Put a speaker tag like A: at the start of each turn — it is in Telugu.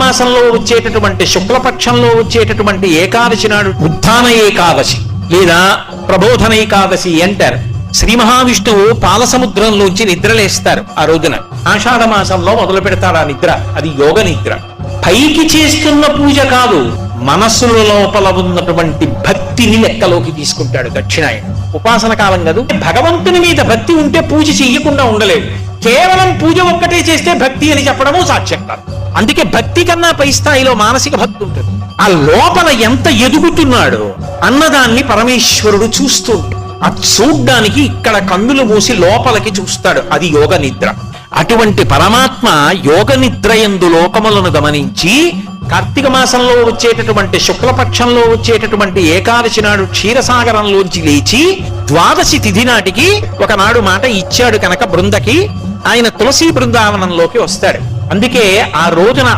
A: మాసంలో వచ్చేటటువంటి శుక్లపక్షంలో వచ్చేటటువంటి ఏకాదశి నాడు ఉత్థాన ఏకాదశి లేదా ప్రబోధన ఏకాదశి అంటారు. శ్రీ మహావిష్ణువు పాలసముద్రంలోంచి నిద్రలేస్తారు. ఆ రోజున ఆషాఢ మాసంలో మొదలు పెడతాడు ఆ నిద్ర. అది యోగ నిద్ర. పైకి చేస్తున్న పూజ కాదు, మనస్సుల లోపల ఉన్నటువంటి భక్తిని లెక్కలోకి తీసుకుంటాడు దక్షిణాయనం. ఉపాసన కాలం కాదు. భగవంతుని మీద భక్తి ఉంటే పూజ చెయ్యకుండా ఉండలేవు. కేవలం పూజ ఒక్కటే చేస్తే భక్తి అని చెప్పడము సాక్ష్యం కాదు. అందుకే భక్తి కన్నా పై స్థాయిలో మానసిక భక్తి ఉంటుంది. ఆ లోపల ఎంత ఎదుగుతున్నాడో అన్నదాన్ని పరమేశ్వరుడు చూస్తూ ఆ చూడ్డానికి ఇక్కడ కన్నులు మూసి లోపలికి చూస్తాడు. అది యోగ నిద్ర. అటువంటి పరమాత్మ యోగ నిద్ర యందు లోకములను గమనించి కార్తీక మాసంలో వచ్చేటటువంటి శుక్లపక్షంలో వచ్చేటటువంటి ఏకాదశి నాడు క్షీరసాగరంలోంచి లేచి ద్వాదశి తిథి నాటికి ఒకనాడు మాట ఇచ్చాడు కనుక బృందకి ఆయన తులసి బృందావనంలోకి వస్తాడు. అందుకే ఆ రోజున